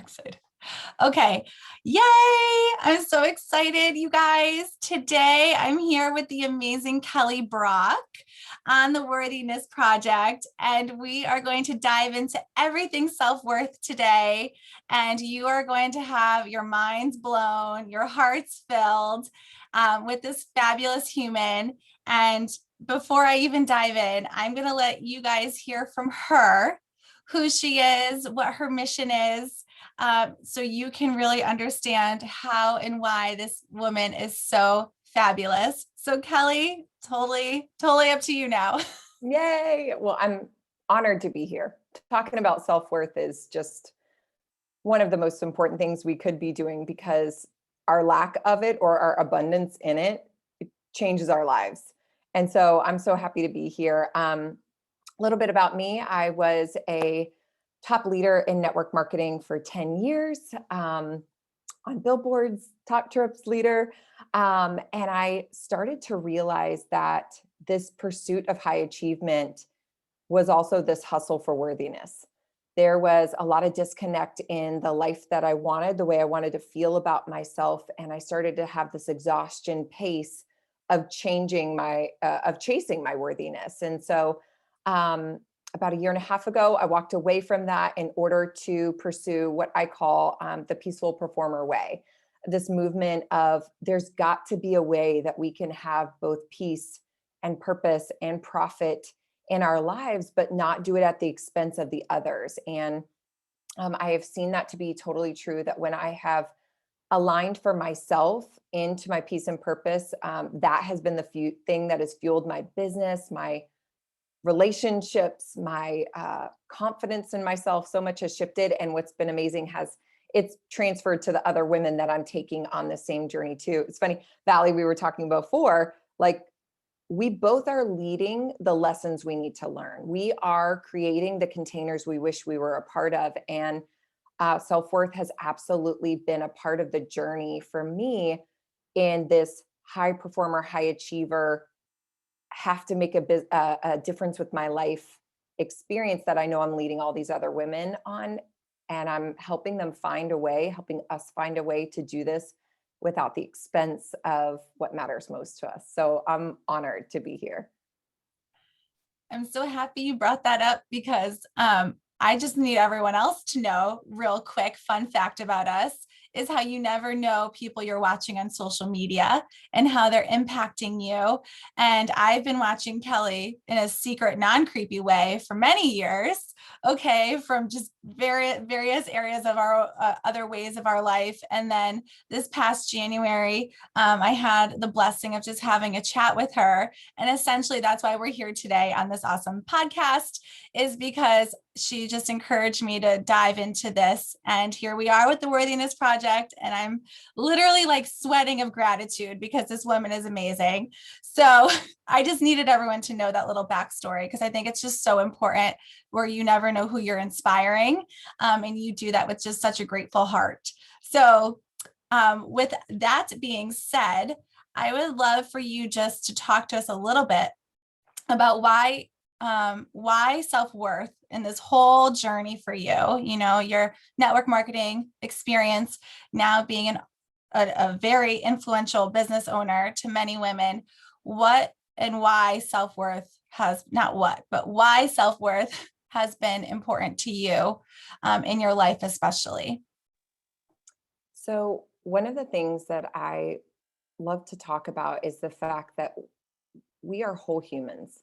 excited. Okay. Yay. I'm so excited, you guys. Today, I'm here with the amazing Kelly Brock on the Worthiness Project, and we are going to dive into everything self-worth today. And you are going to have your minds blown, your hearts filled with this fabulous human. And before I even dive in, I'm going to let you guys hear from her, who she is, what her mission is, so you can really understand how and why this woman is so fabulous. So Kelly, totally up to you now. Yay. Well, I'm honored to be here. Talking about self-worth is just one of the most important things we could be doing, because our lack of it or our abundance in it changes our lives. And so I'm so happy to be here. A little bit about me. I was a top leader in network marketing for 10 years, on billboards, top trips leader. And I started to realize that this pursuit of high achievement was also this hustle for worthiness. There was a lot of disconnect in the life that I wanted, the way I wanted to feel about myself. And I started to have this exhaustion pace of chasing my worthiness. And so, about a year and a half ago, I walked away from that in order to pursue what I call the peaceful performer way. This movement of there's got to be a way that we can have both peace and purpose and profit in our lives, but not do it at the expense of the others. And I have seen that to be totally true, that when I have aligned for myself into my peace and purpose, that has been the thing that has fueled my business, my relationships, my confidence in myself. So much has shifted. And what's been amazing it's transferred to the other women that I'm taking on the same journey too. It's funny, Valley, we were talking before, like we both are leading the lessons we need to learn. We are creating the containers we wish we were a part of. And self-worth has absolutely been a part of the journey for me in this high performer, high achiever, have to make a difference with my life experience that I know I'm leading all these other women on. And I'm helping us find a way to do this without the expense of what matters most to us. So I'm honored to be here. I'm so happy you brought that up, because I just need everyone else to know, real quick, fun fact about us is how you never know people you're watching on social media and how they're impacting you. And I've been watching Kelly in a secret, non-creepy way for many years, okay, from just various areas of our other ways of our life. And then this past January, I had the blessing of just having a chat with her. And essentially that's why we're here today on this awesome podcast, is because she just encouraged me to dive into this. And here we are with the Worthiness Project. And I'm literally like sweating of gratitude because this woman is amazing. So I just needed everyone to know that little backstory, because I think it's just so important, where you never know who you're inspiring. And you do that with just such a grateful heart. So with that being said, I would love for you just to talk to us a little bit about why self-worth in this whole journey for you, your network marketing experience, now being a very influential business owner to many women, what and why self-worth why self-worth has been important to you in your life, especially. So one of the things that I love to talk about is the fact that we are whole humans.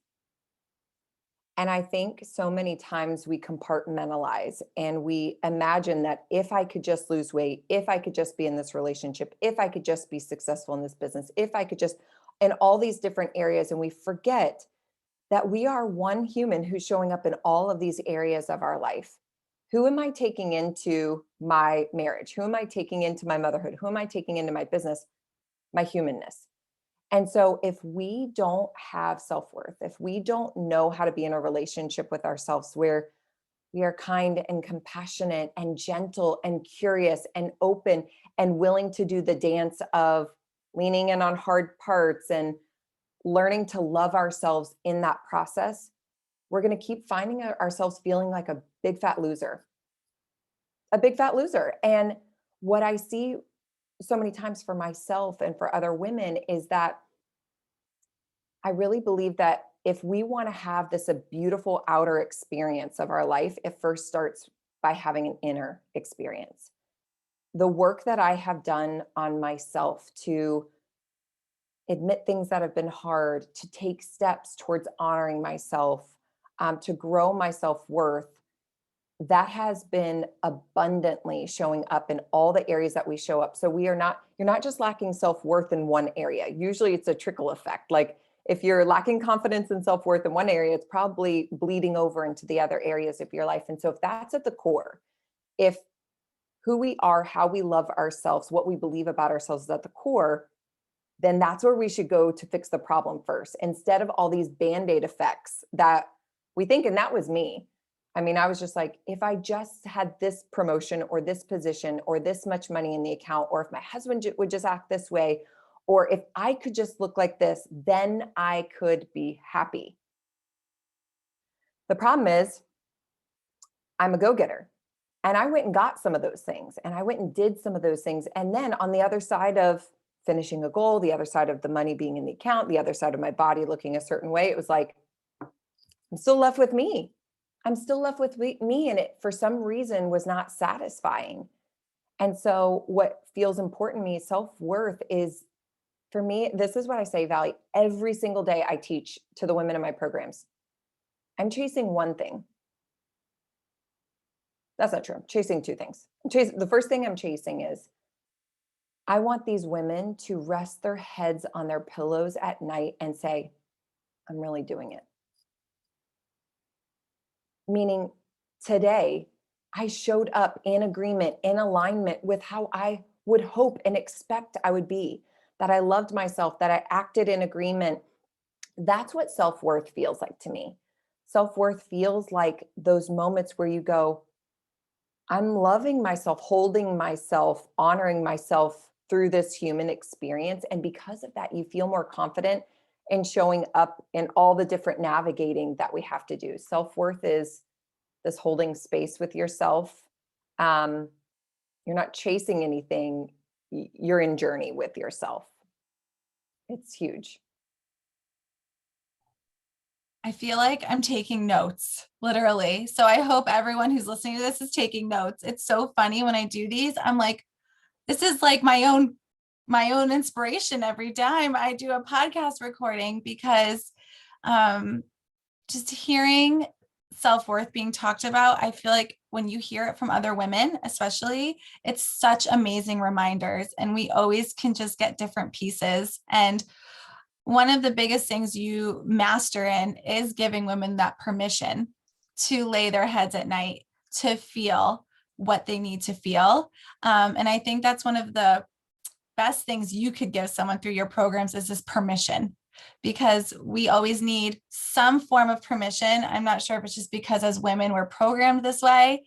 And I think so many times we compartmentalize and we imagine that if I could just lose weight, if I could just be in this relationship, if I could just be successful in this business, if I could just, in all these different areas. And we forget that we are one human who's showing up in all of these areas of our life. Who am I taking into my marriage? Who am I taking into my motherhood? Who am I taking into my business? My humanness. And so if we don't have self-worth, if we don't know how to be in a relationship with ourselves where we are kind and compassionate and gentle and curious and open and willing to do the dance of leaning in on hard parts and learning to love ourselves in that process, we're going to keep finding ourselves feeling like a big fat loser. a big fat loser. And what I see so many times for myself and for other women is that I really believe that if we want to have this a beautiful outer experience of our life, it first starts by having an inner experience. The work that I have done on myself to admit things that have been hard, to take steps towards honoring myself, to grow my self worth, that has been abundantly showing up in all the areas that we show up. So you're not just lacking self-worth in one area. Usually it's a trickle effect. Like if you're lacking confidence and self-worth in one area, it's probably bleeding over into the other areas of your life. And so if that's at the core, if who we are, how we love ourselves, what we believe about ourselves is at the core, then that's where we should go to fix the problem first, instead of all these band-aid effects that we think. And that was me. I mean, I was just like, if I just had this promotion or this position or this much money in the account, or if my husband would just act this way, or if I could just look like this, then I could be happy. The problem is I'm a go-getter. And I went and got some of those things, and I went and did some of those things. And then on the other side of finishing a goal, the other side of the money being in the account, the other side of my body looking a certain way, it was like, I'm still left with me. I'm still left with me. And it, for some reason, was not satisfying. And so what feels important to me, self-worth, is, for me, this is what I say, Valley, every single day I teach to the women in my programs. I'm chasing one thing. That's not true. I'm chasing two things. The first thing I'm chasing is I want these women to rest their heads on their pillows at night and say, I'm really doing it. Meaning today, I showed up in agreement, in alignment with how I would hope and expect I would be, that I loved myself, that I acted in agreement. That's what self-worth feels like to me. Self-worth feels like those moments where you go, I'm loving myself, holding myself, honoring myself through this human experience. And because of that, you feel more confident in showing up in all the different navigating that we have to do. Self-worth is this holding space with yourself. You're not chasing anything. You're in journey with yourself. It's huge. I feel like I'm taking notes, literally. So I hope everyone who's listening to this is taking notes. It's so funny when I do these. I'm like, this is like my own inspiration every time I do a podcast recording, because just hearing self-worth being talked about, I feel like when you hear it from other women, especially, it's such amazing reminders, and we always can just get different pieces. And one of the biggest things you master in is giving women that permission to lay their heads at night, to feel what they need to feel. And I think that's one of the best things you could give someone through your programs, is this permission, because we always need some form of permission. I'm not sure if it's just because as women we're programmed this way,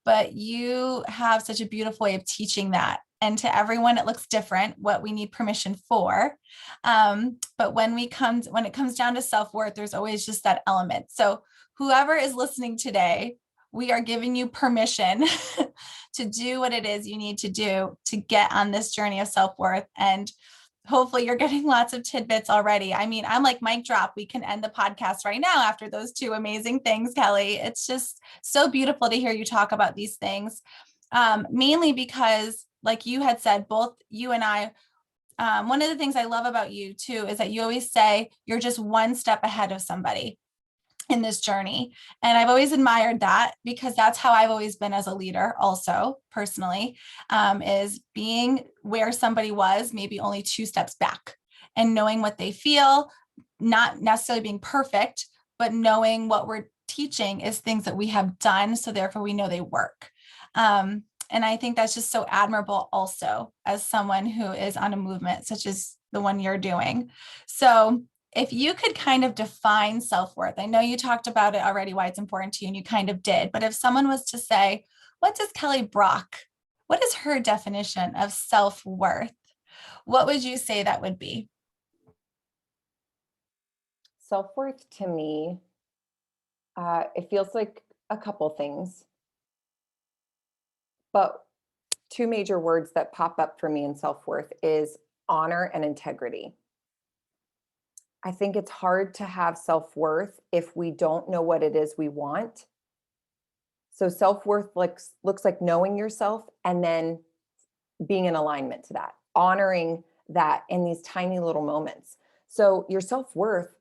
but you have such a beautiful way of teaching that. And to everyone, it looks different what we need permission for. But when it comes down to self-worth, there's always just that element. So whoever is listening today, we are giving you permission to do what it is you need to do to get on this journey of self-worth. And hopefully you're getting lots of tidbits already. I mean, I'm like, mic drop. We can end the podcast right now after those two amazing things, Kelly. It's just so beautiful to hear you talk about these things, mainly because, like you had said, both you and I, one of the things I love about you too is that you always say you're just one step ahead of somebody in this journey. And I've always admired that, because that's how I've always been as a leader also personally, is being where somebody was maybe only two steps back, and knowing what they feel, not necessarily being perfect, but knowing what we're teaching is things that we have done. So therefore we know they work. And I think that's just so admirable also, as someone who is on a movement such as the one you're doing. So if you could kind of define self-worth, I know you talked about it already, why it's important to you, and you kind of did, but if someone was to say, what does Kelly Brock, what is her definition of self-worth? What would you say that would be? Self-worth to me, it feels like a couple things. But two major words that pop up for me in self-worth is honor and integrity. I think it's hard to have self-worth if we don't know what it is we want. So self-worth looks like knowing yourself and then being in alignment to that, honoring that in these tiny little moments. So your self-worth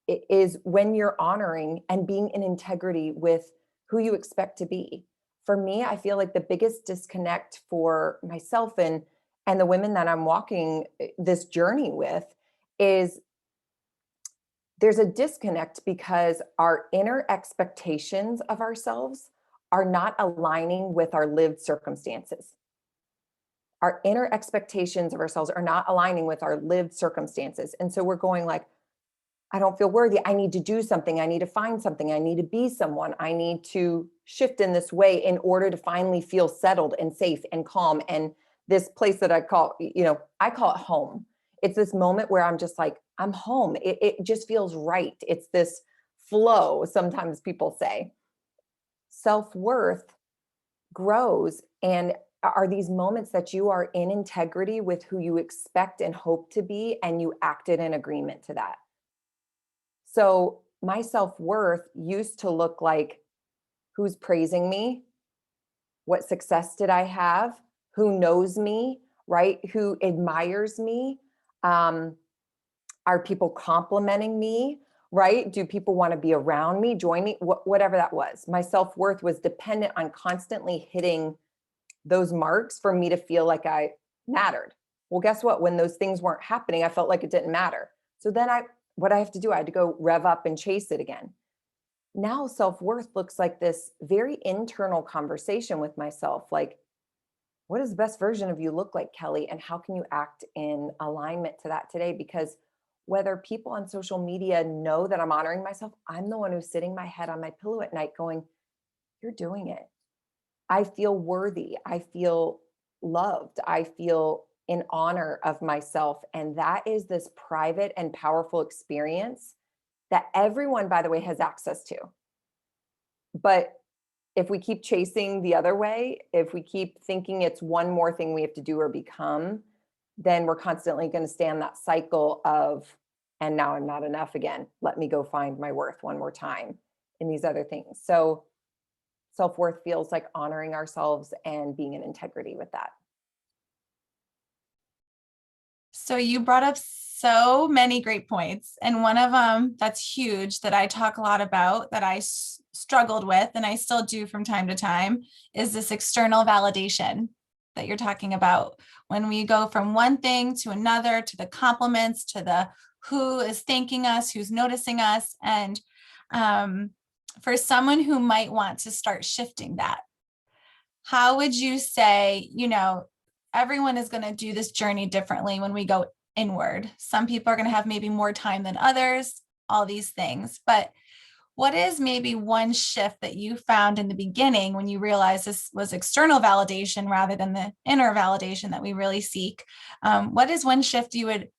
is when you're honoring and being in integrity with who you expect to be. For me, I feel like the biggest disconnect for myself and the women that I'm walking this journey with is there's a disconnect because our inner expectations of ourselves are not aligning with our lived circumstances. Our inner expectations of ourselves are not aligning with our lived circumstances. And so we're going like, I don't feel worthy. I need to do something. I need to find something. I need to be someone. I need to shift in this way in order to finally feel settled and safe and calm. And this place that I call it home. It's this moment where I'm just like, I'm home. It just feels right. It's this flow, sometimes people say. Self-worth grows and are these moments that you are in integrity with who you expect and hope to be, and you acted in agreement to that. So my self-worth used to look like who's praising me, what success did I have, who knows me, right? Who admires me? Are people complimenting me, right? Do people want to be around me, join me? Whatever that was. My self-worth was dependent on constantly hitting those marks for me to feel like I mattered. Well, guess what? When those things weren't happening, I felt like it didn't matter. So then what I have to do, I had to go rev up and chase it again. Now self-worth looks like this very internal conversation with myself. Like, what does the best version of you look like, Kelly? And how can you act in alignment to that today? Because whether people on social media know that I'm honoring myself, I'm the one who's sitting my head on my pillow at night going, you're doing it. I feel worthy. I feel loved. I feel in honor of myself. And that is this private and powerful experience that everyone, by the way, has access to. But if we keep chasing the other way, if we keep thinking it's one more thing we have to do or become, then we're constantly going to stay in that cycle of, and now I'm not enough again. Let me go find my worth one more time in these other things. So self-worth feels like honoring ourselves and being in integrity with that. So you brought up so many great points. And one of them that's huge that I talk a lot about that I struggled with and I still do from time to time is this external validation that you're talking about. When we go from one thing to another, to the compliments, to the who is thanking us, who's noticing us. And for someone who might want to start shifting that, how would you say, everyone is going to do this journey differently when we go inward. Some people are going to have maybe more time than others, all these things. But what is maybe one shift that you found in the beginning when you realized this was external validation rather than the inner validation that we really seek? What is one shift you would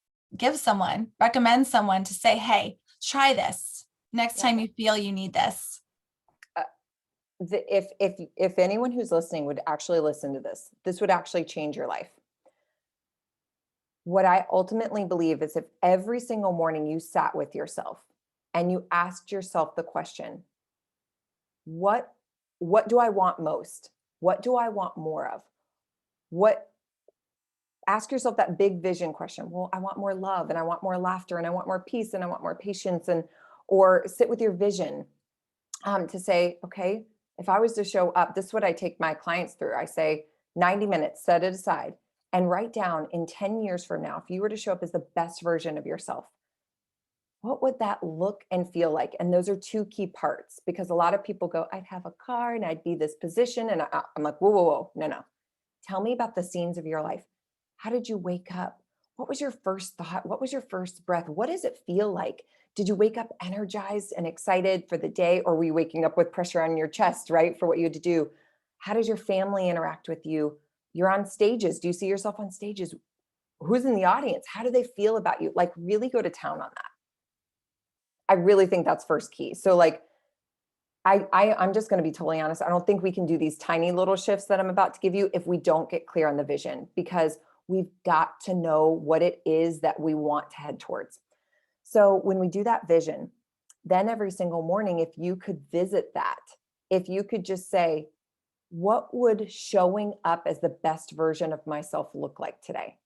recommend someone to say, hey, try this next time you feel you need this? If anyone who's listening would actually listen to this would actually change your life. What I ultimately believe is if every single morning you sat with yourself and you asked yourself the question, what do I want most? What do I want more of? Ask yourself that big vision question. Well, I want more love and I want more laughter and I want more peace and I want more patience, or sit with your vision to say, okay, if I was to show up, this is what I take my clients through. I say 90 minutes, set it aside and write down in 10 years from now, if you were to show up as the best version of yourself, what would that look and feel like? And those are two key parts, because a lot of people go, I'd have a car and I'd be this position. And I'm like, whoa, no. Tell me about the scenes of your life. How did you wake up? What was your first thought? What was your first breath? What does it feel like? Did you wake up energized and excited for the day? Or were you waking up with pressure on your chest, right? For what you had to do? How does your family interact with you? You're on stages. Do you see yourself on stages? Who's in the audience? How do they feel about you? Like, really go to town on that. I really think that's first key. So like, I'm just going to be totally honest. I don't think we can do these tiny little shifts that I'm about to give you if we don't get clear on the vision, because we've got to know what it is that we want to head towards. So when we do that vision, then every single morning, if you could visit that, if you could just say, what would showing up as the best version of myself look like today?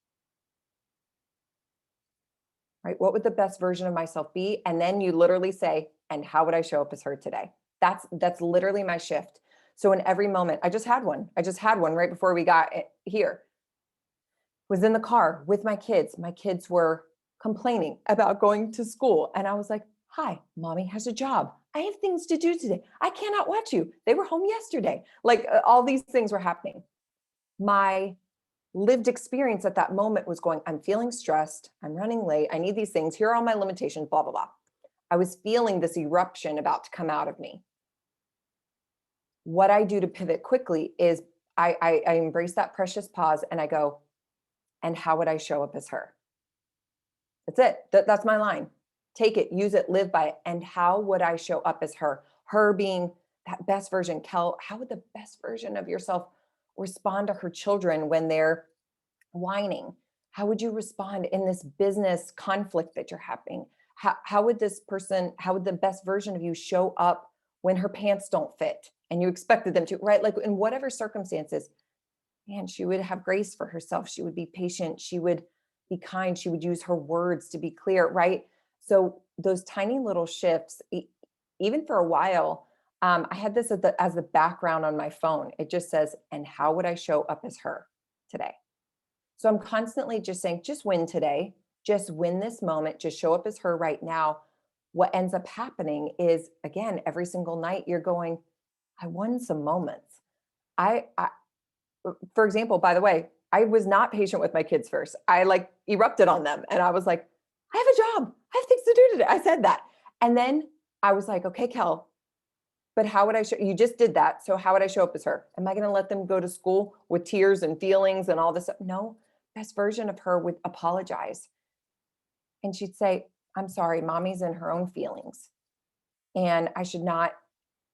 Right? What would the best version of myself be? And then you literally say, and how would I show up as her today? That's literally my shift. So in every moment, I just had one. I just had one right before we got here. Was in the car with my kids. My kids were complaining about going to school. And I was like, hi, mommy has a job. I have things to do today. I cannot watch you. They were home yesterday. Like all these things were happening. My lived experience at that moment was going, I'm feeling stressed. I'm running late. I need these things. Here are all my limitations, blah, blah, blah. I was feeling this eruption about to come out of me. What I do to pivot quickly is I embrace that precious pause and I go, and how would I show up as her? That's it. That's my line. Take it, use it, live by it. And how would I show up as her? Her being that best version. Kel, how would the best version of yourself respond to her children when they're whining? How would you respond in this business conflict that you're having? How would the best version of you show up when her pants don't fit and you expected them to, right? Like in whatever circumstances, man, she would have grace for herself. She would be patient. She would be kind. She would use her words to be clear, right? So those tiny little shifts, even for a while, I had this as the background on my phone. It just says, and how would I show up as her today? So I'm constantly just saying, just win today, just win this moment, just show up as her right now. What ends up happening is, again, every single night you're going, I won some moments. For example, by the way, I was not patient with my kids first. I like erupted on them and I was like, I have a job. I have things to do today. I said that. And then I was like, okay, Kel, but how would I show, you just did that. So how would I show up as her? Am I going to let them go to school with tears and feelings and all this? No, best version of her would apologize. And she'd say, I'm sorry, mommy's in her own feelings. And I should not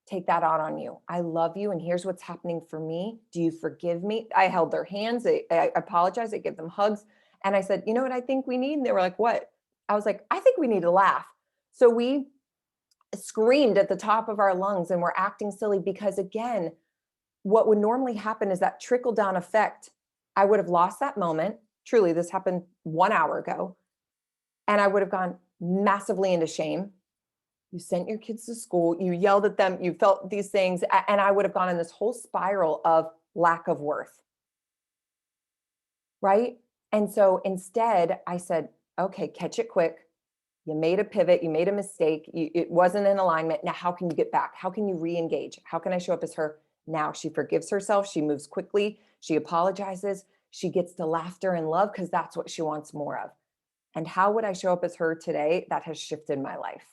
take that out on you. I love you. And here's what's happening for me. Do you forgive me? I held their hands. I apologized. I gave them hugs. And I said, you know what I think we need? And they were like, what? I was like, I think we need to laugh. So we screamed at the top of our lungs and we're acting silly because, again, what would normally happen is that trickle down effect. I would have lost that moment. Truly, this happened 1 hour ago. And I would have gone massively into shame. You sent your kids to school, you yelled at them, you felt these things, and I would have gone in this whole spiral of lack of worth. Right? And so instead, I said, okay, catch it quick. You made a pivot, you made a mistake, it wasn't in alignment. Now, how can you get back? How can you re-engage? How can I show up as her now? She forgives herself, she moves quickly, she apologizes, she gets to laughter and love because that's what she wants more of. And how would I show up as her today? That has shifted my life.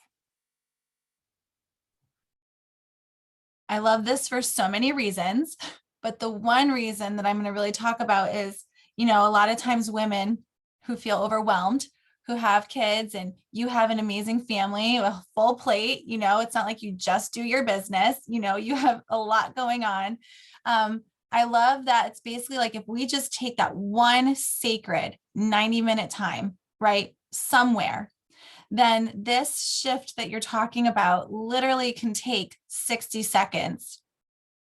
I love this for so many reasons, but the one reason that I'm going to really talk about is, a lot of times women who feel overwhelmed, who have kids, and you have an amazing family, a full plate, it's not like you just do your business, you have a lot going on. I love that it's basically like if we just take that one sacred 90-minute time, right, somewhere, then this shift that you're talking about literally can take 60 seconds.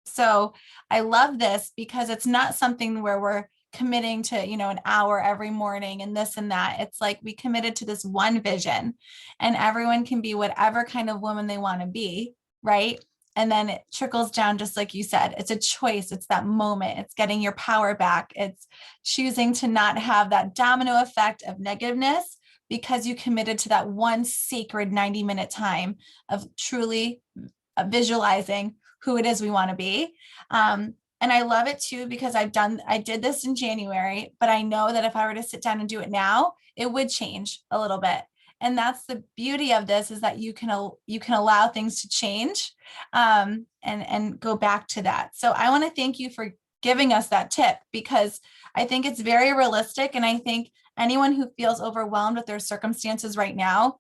So I love this because it's not something where we're committing to, an hour every morning and this and that. It's like we committed to this one vision and everyone can be whatever kind of woman they want to be, right? And then it trickles down, just like you said, it's a choice. It's that moment. It's getting your power back. It's choosing to not have that domino effect of negativeness because you committed to that one sacred 90-minute time of truly visualizing who it is we want to be. And I love it too, because I did this in January, but I know that if I were to sit down and do it now, it would change a little bit. And that's the beauty of this, is that you can allow things to change and go back to that. So I want to thank you for giving us that tip, because I think it's very realistic. And I think anyone who feels overwhelmed with their circumstances right now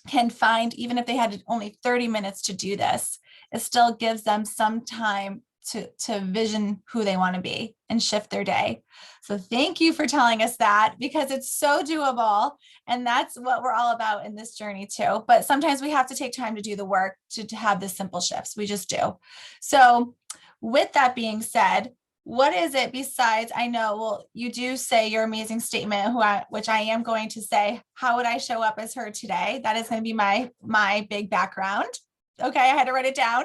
can find, even if they had only 30 minutes to do this, it still gives them some time to vision who they want to be and shift their day. So thank you for telling us that, because it's so doable. And that's what we're all about in this journey too. But sometimes we have to take time to do the work to have the simple shifts. We just do. So with that being said, what is it besides, I know, well, you do say your amazing statement, which I am going to say, how would I show up as her today? That is going to be my big background. Okay, I had to write it down,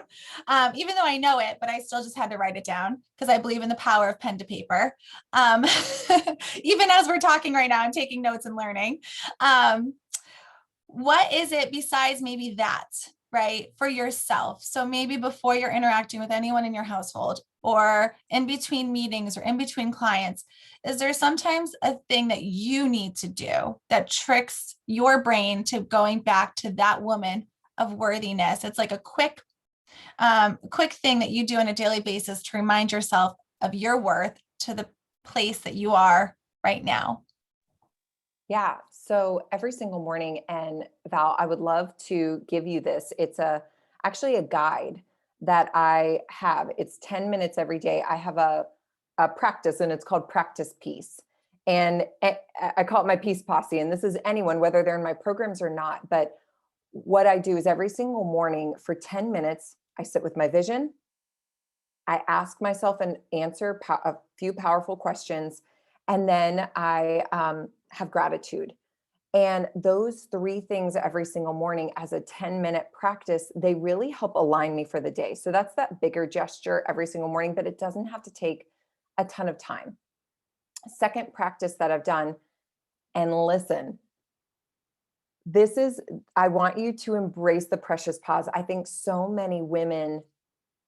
even though I know it, but I still just had to write it down because I believe in the power of pen to paper. Even as we're talking right now, I'm taking notes and learning. What is it besides maybe that, right, for yourself? So maybe before you're interacting with anyone in your household, or in between meetings, or in between clients, is there sometimes a thing that you need to do that tricks your brain to going back to that woman of worthiness? It's like a quick thing that you do on a daily basis to remind yourself of your worth to the place that you are right now. Yeah. So every single morning, and Val, I would love to give you this. It's actually a guide that I have. It's 10 minutes every day. I have a practice, and it's called Practice Peace. And I call it my peace posse. And this is anyone, whether they're in my programs or not. But what I do is every single morning for 10 minutes, I sit with my vision. I ask myself and answer a few powerful questions. And then I have gratitude. And those three things every single morning as a 10-minute practice, they really help align me for the day. So that's that bigger gesture every single morning, but it doesn't have to take a ton of time. Second practice that I've done, and listen, I want you to embrace the precious pause. I think so many women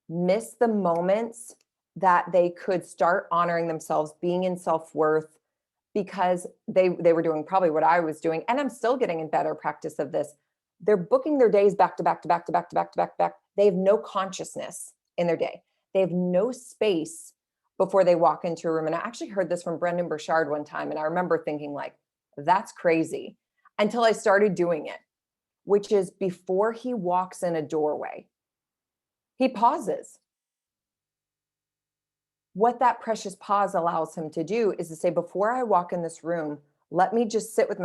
miss the moments that they could start honoring themselves, being in self-worth, because they were doing probably what I was doing. And I'm still getting in better practice of this. They're booking their days back to back to back to back to back to back to back. They have no consciousness in their day. They have no space before they walk into a room. And I actually heard this from Brendan Burchard one time. And I remember thinking like, that's crazy, until I started doing it, which is before he walks in a doorway, he pauses. What that precious pause allows him to do is to say, before I walk in this room, let me just sit with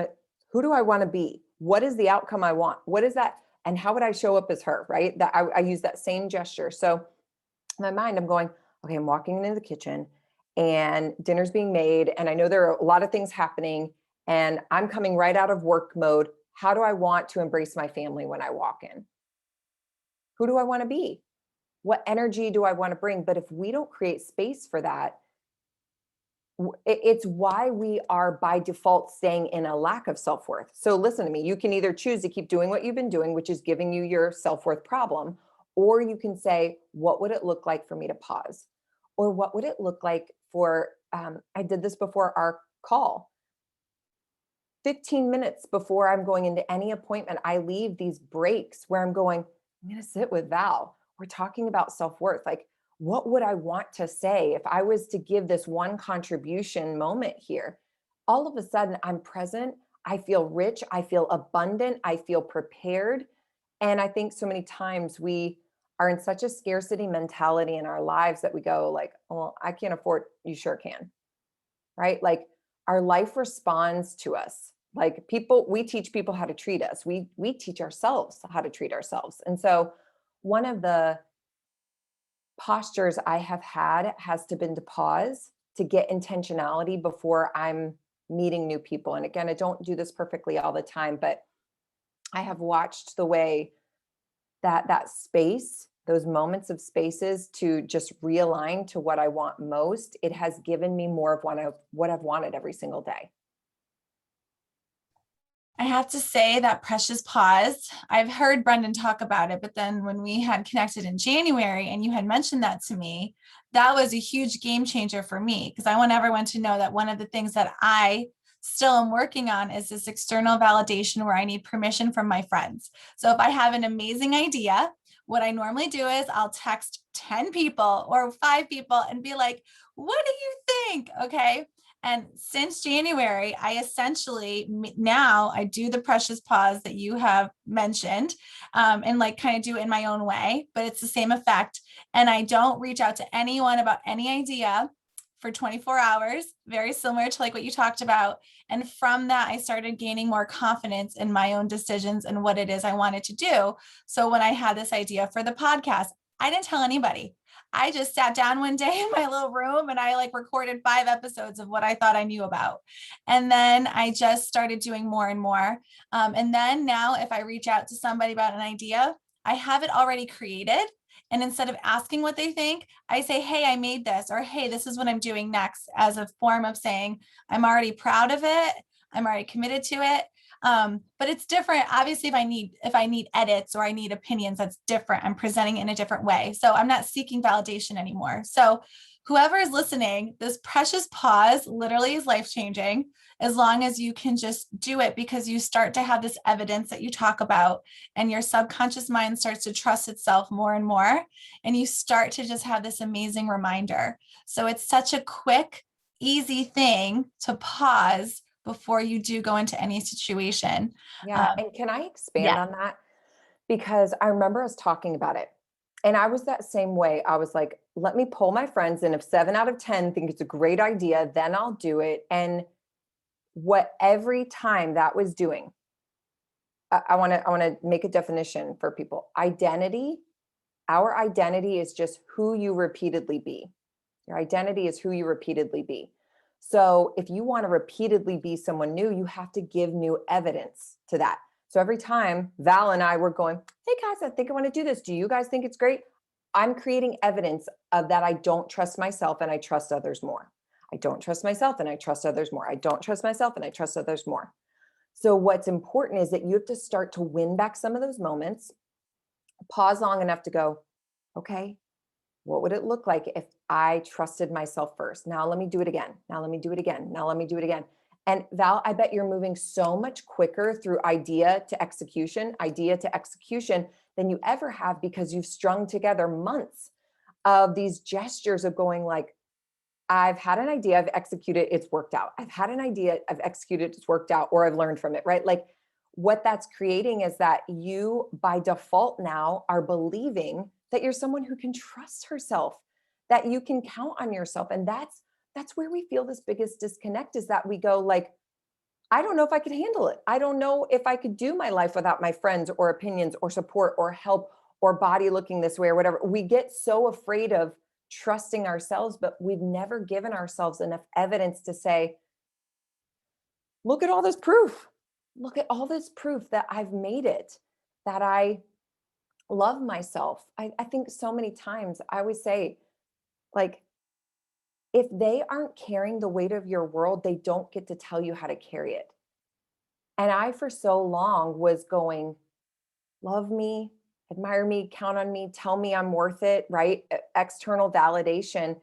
who do I want to be? What is the outcome I want? What is that? And how would I show up as her, right? That I use that same gesture. So in my mind, I'm going, okay, I'm walking into the kitchen and dinner's being made. And I know there are a lot of things happening and I'm coming right out of work mode. How do I want to embrace my family when I walk in? Who do I want to be? What energy do I want to bring? But if we don't create space for that, it's why we are by default staying in a lack of self-worth. So listen to me, you can either choose to keep doing what you've been doing, which is giving you your self-worth problem, or you can say, what would it look like for me to pause? Or what would it look like for, I did this before our call. 15 minutes before I'm going into any appointment, I leave these breaks where I'm going, I'm going to sit with Val. We're talking about self-worth. Like, what would I want to say if I was to give this one contribution moment here? All of a sudden, I'm present. I feel rich. I feel abundant. I feel prepared. And I think so many times we are in such a scarcity mentality in our lives that we go like, well, I can't afford, you sure can, right? Like our life responds to us. Like we teach people how to treat us. We teach ourselves how to treat ourselves. And so one of the postures I have had has been to pause, to get intentionality before I'm meeting new people. And again, I don't do this perfectly all the time, but I have watched the way that space, those moments of spaces to just realign to what I want most, it has given me more of what I've wanted every single day. I have to say that precious pause, I've heard Brendan talk about it, but then when we had connected in January and you had mentioned that to me, that was a huge game changer for me, because I want everyone to know that one of the things that I still am working on is this external validation where I need permission from my friends. So if I have an amazing idea, what I normally do is I'll text 10 people or 5 people and be like, what do you think? Okay. And since January, I essentially now I do the precious pause that you have mentioned, and like kind of do it in my own way, but it's the same effect. And I don't reach out to anyone about any idea for 24 hours, very similar to like what you talked about. And from that, I started gaining more confidence in my own decisions and what it is I wanted to do. So when I had this idea for the podcast, I didn't tell anybody. I just sat down one day in my little room and I like recorded 5 episodes of what I thought I knew about. And then I just started doing more and more. And then now, if I reach out to somebody about an idea, I have it already created. And instead of asking what they think, I say, hey, I made this, or hey, this is what I'm doing next, as a form of saying, I'm already proud of it. I'm already committed to it. But it's different. Obviously, if I need edits or I need opinions, that's different. I'm presenting it in a different way. So I'm not seeking validation anymore. So whoever is listening, this precious pause literally is life-changing, as long as you can just do it, because you start to have this evidence that you talk about and your subconscious mind starts to trust itself more and more. And you start to just have this amazing reminder. So it's such a quick, easy thing to pause before you do go into any situation. Yeah. And can I expand Yeah. on that? Because I remember us talking about it. And I was that same way. I was like, let me poll my friends. And if 7 out of 10 think it's a great idea, then I'll do it. And what every time that was doing, I want to make a definition for people. Identity, our identity is just who you repeatedly be. Your identity is who you repeatedly be. So if you want to repeatedly be someone new, you have to give new evidence to that. So every time Val and I were going, hey guys, I think I want to do this. Do you guys think it's great? I'm creating evidence of that I don't trust myself and I trust others more. I don't trust myself and I trust others more. I don't trust myself and I trust others more. So what's important is that you have to start to win back some of those moments, pause long enough to go, okay, what would it look like if I trusted myself first? Now let me do it again. Now let me do it again. Now let me do it again. And Val, I bet you're moving so much quicker through idea to execution than you ever have, because you've strung together months of these gestures of going like, I've had an idea, I've executed, it's worked out. I've had an idea, I've executed, it's worked out, or I've learned from it, right? Like what that's creating is that you by default now are believing that you're someone who can trust herself, that you can count on yourself. And that's where we feel this biggest disconnect, is that we go like, I don't know if I could handle it. I don't know if I could do my life without my friends or opinions or support or help or body looking this way or whatever. We get so afraid of trusting ourselves, but we've never given ourselves enough evidence to say, look at all this proof. Look at all this proof that I've made it, that I love myself. I think so many times I always say, like, if they aren't carrying the weight of your world, they don't get to tell you how to carry it. And I, for so long, was going, love me, admire me, count on me, tell me I'm worth it, right? External validation.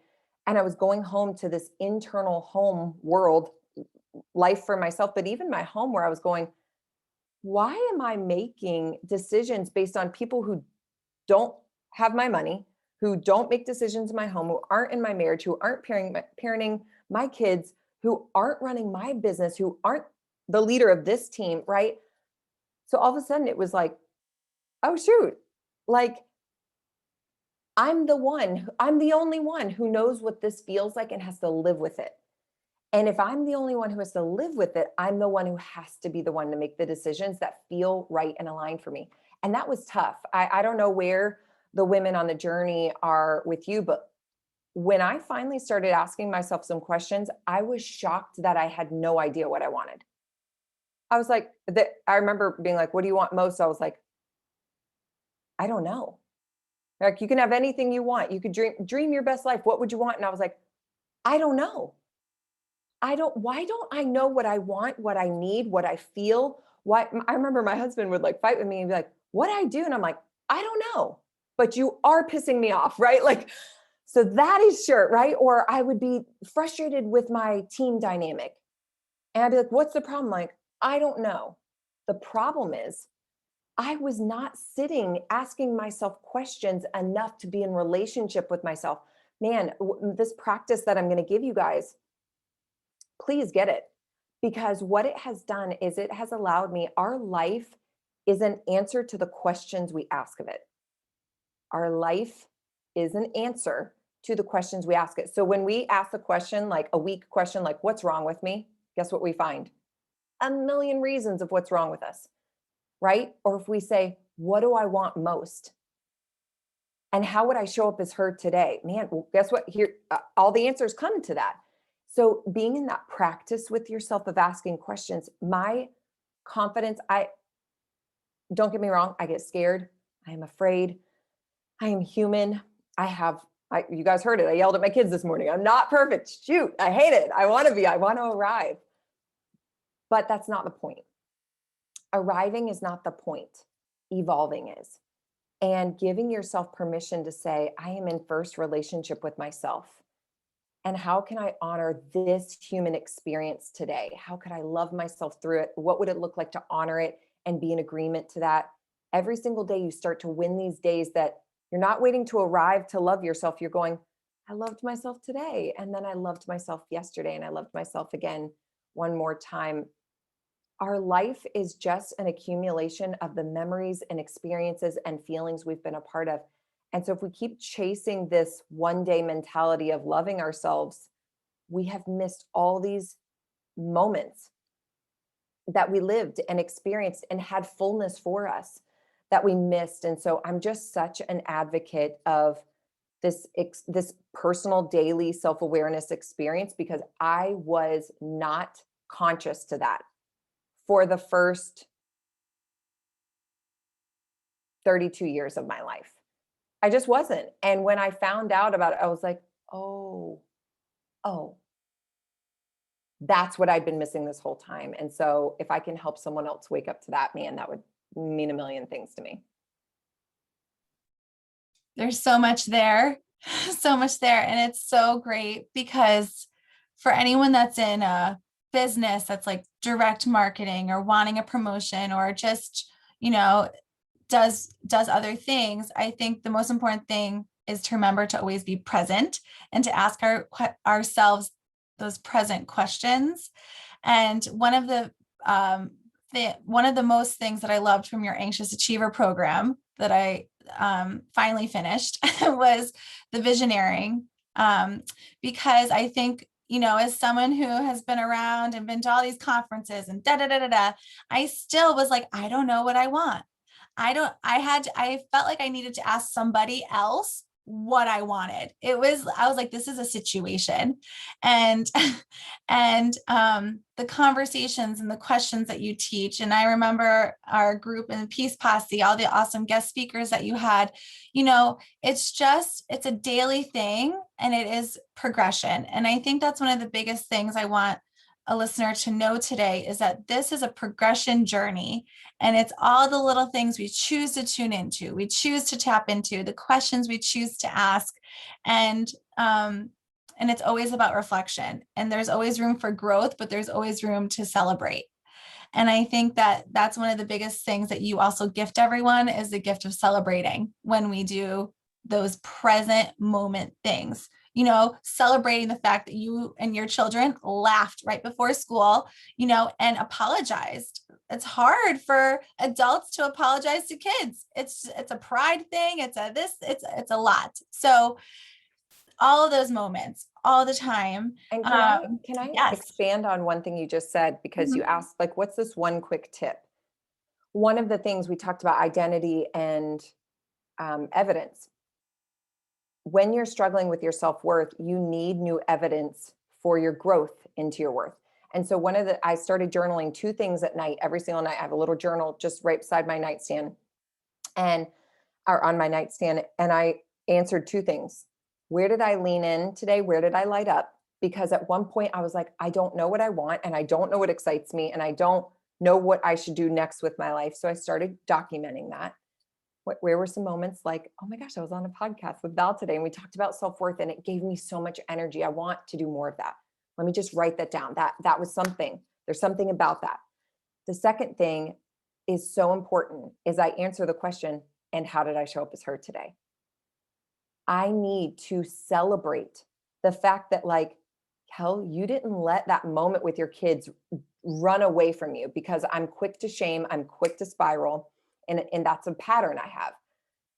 And I was going home to this internal home world, life for myself, but even my home, where I was going, why am I making decisions based on people who don't have my money, who don't make decisions in my home, who aren't in my marriage, who aren't parenting my kids, who aren't running my business, who aren't the leader of this team, right? So all of a sudden it was like, oh shoot, like I'm the only one who knows what this feels like and has to live with it. And if I'm the only one who has to live with it, I'm the one who has to be the one to make the decisions that feel right and aligned for me. And that was tough. I don't know where the women on the journey are with you, but when I finally started asking myself some questions, I was shocked that I had no idea what I wanted. I was like, I remember being like, what do you want most? I was like, I don't know. Like, you can have anything you want. You could dream your best life. What would you want? And I was like, I don't know. Why don't I know what I want, what I need, what I feel? Why? I remember my husband would like fight with me and be like, what do I do? And I'm like, I don't know, but you are pissing me off, right? Like, so that is sure, right? Or I would be frustrated with my team dynamic. And I'd be like, what's the problem? Like, I don't know. The problem is I was not sitting asking myself questions enough to be in relationship with myself. Man, this practice that I'm going to give you guys, please get it. Because what it has done is it has allowed me, our life is an answer to the questions we ask of it. Our life is an answer to the questions we ask it. So when we ask a question, like a weak question, like, what's wrong with me? Guess what we find? A million reasons of what's wrong with us, right? Or if we say, what do I want most? And how would I show up as her today? Man, well, guess what? Here, all the answers come to that. So being in that practice with yourself of asking questions, my confidence, I don't get me wrong, I get scared. I am afraid. I am human. You guys heard it. I yelled at my kids this morning. I'm not perfect. Shoot, I hate it. I want to be, I want to arrive. But that's not the point. Arriving is not the point. Evolving is. And giving yourself permission to say, I am in first relationship with myself. And how can I honor this human experience today? How could I love myself through it? What would it look like to honor it and be in agreement to that? Every single day you start to win these days that you're not waiting to arrive to love yourself. You're going, I loved myself today. And then I loved myself yesterday. And I loved myself again one more time. Our life is just an accumulation of the memories and experiences and feelings we've been a part of. And so if we keep chasing this one day mentality of loving ourselves, we have missed all these moments that we lived and experienced and had fullness for us that we missed. And so I'm just such an advocate of this personal daily self-awareness experience, because I was not conscious to that for the first 32 years of my life. I just wasn't. And when I found out about it, I was like, oh, that's what I'd been missing this whole time. And so if I can help someone else wake up to that, man, that would mean a million things to me. There's so much there, so much there. And it's so great because for anyone that's in a business that's like direct marketing or wanting a promotion or just, does other things, I think the most important thing is to remember to always be present and to ask ourselves those present questions. And one of the most things that I loved from your Anxious Achiever program that I finally finished was the visioneering, because I think, as someone who has been around and been to all these conferences and I still was like, I don't know what I want. I felt like I needed to ask somebody else what I wanted. I was like, this is a situation. And, the conversations and the questions that you teach. And I remember our group in the Peace Posse, all the awesome guest speakers that you had, it's a daily thing and it is progression. And I think that's one of the biggest things I want a listener to know today is that this is a progression journey, and it's all the little things we choose to tune into, we choose to tap into, the questions we choose to ask, and it's always about reflection. And there's always room for growth, but there's always room to celebrate. And I think that that's one of the biggest things that you also gift everyone is the gift of celebrating when we do those present moment things. Celebrating the fact that you and your children laughed right before school, and apologized. It's hard for adults to apologize to kids. It's a pride thing. It's a lot. So all of those moments all the time. And can I Yes. expand on one thing you just said, because you asked, like, what's this one quick tip? One of the things we talked about, identity and evidence. When you're struggling with your self-worth, you need new evidence for your growth into your worth. And so I started journaling 2 things at night. Every single night, I have a little journal just right beside my nightstand or on my nightstand. And I answered 2 things. Where did I lean in today? Where did I light up? Because at one point I was like, I don't know what I want, and I don't know what excites me, and I don't know what I should do next with my life. So I started documenting that. Where were some moments like, oh my gosh, I was on a podcast with Val today and we talked about self-worth and it gave me so much energy. I want to do more of that. Let me just write that down. That was something. There's something about that. The second thing is so important is I answer the question, and how did I show up as her today? I need to celebrate the fact that, like, Kel, you didn't let that moment with your kids run away from you, because I'm quick to shame, I'm quick to spiral, and that's a pattern I have.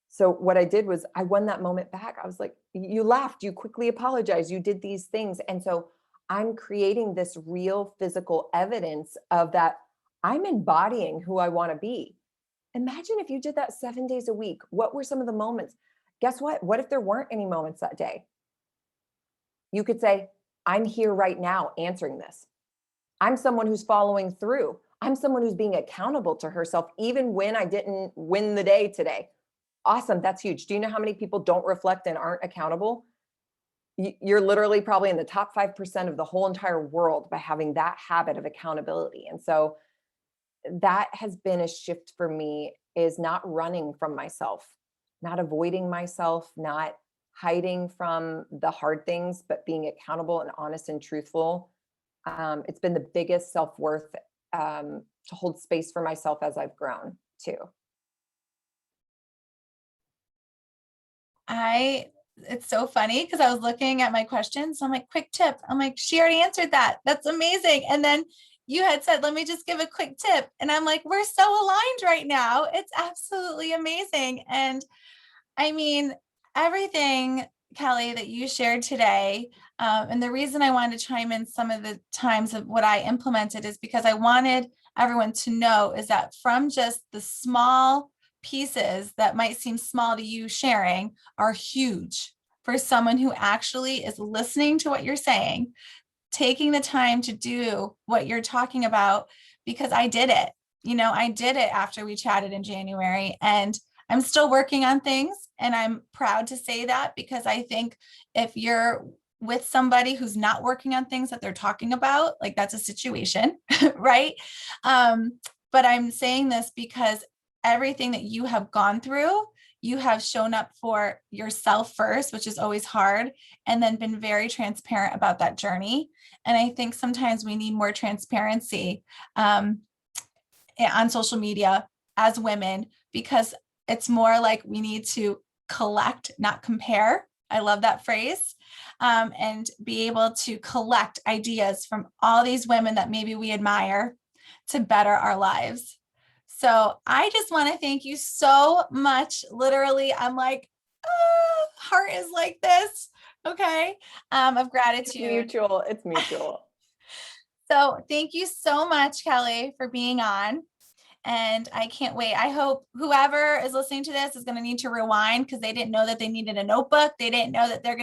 So what I did was I won that moment back. I was like, you laughed, you quickly apologized, you did these things. And so I'm creating this real physical evidence of that I'm embodying who I want to be. Imagine if you did that 7 days a week. What were some of the moments? Guess what? What if there weren't any moments that day? You could say, I'm here right now answering this. I'm someone who's following through. I'm someone who's being accountable to herself, even when I didn't win the day today. Awesome. That's huge. Do you know how many people don't reflect and aren't accountable? You're literally probably in the top 5% of the whole entire world by having that habit of accountability. And so that has been a shift for me, is not running from myself, not avoiding myself, not hiding from the hard things, but being accountable and honest and truthful. It's been the biggest self-worth to hold space for myself as I've grown too. It's so funny because I was looking at my questions. So I'm like, quick tip. I'm like, she already answered that. That's amazing. And then you had said, let me just give a quick tip. And I'm like, we're so aligned right now. It's absolutely amazing. And I mean, everything, Kelly, that you shared today, and the reason I wanted to chime in some of the times of what I implemented is because I wanted everyone to know is that from just the small pieces that might seem small to you sharing are huge for someone who actually is listening to what you're saying, taking the time to do what you're talking about, because I did it. I did it after we chatted in January, and I'm still working on things. And I'm proud to say that, because I think if you're with somebody who's not working on things that they're talking about, like that's a situation, right? But I'm saying this because everything that you have gone through, you have shown up for yourself first, which is always hard, and then been very transparent about that journey. And I think sometimes we need more transparency on social media as women, because it's more like we need to collect, not compare. I love that phrase. And be able to collect ideas from all these women that maybe we admire to better our lives. So I just want to thank you so much. Literally, I'm like, heart is like this. Okay. Of gratitude. It's mutual. It's mutual. So thank you so much, Kelly, for being on. And I can't wait. I hope whoever is listening to this is going to need to rewind, because they didn't know that they needed a notebook. They didn't know that they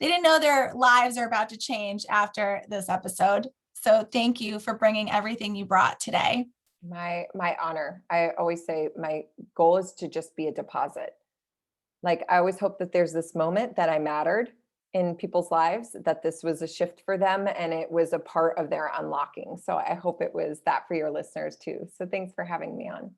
didn't know their lives are about to change after this episode. So thank you for bringing everything you brought today. My honor. I always say my goal is to just be a deposit. Like, I always hope that there's this moment that I mattered in people's lives, that this was a shift for them and it was a part of their unlocking. So I hope it was that for your listeners too. So thanks for having me on.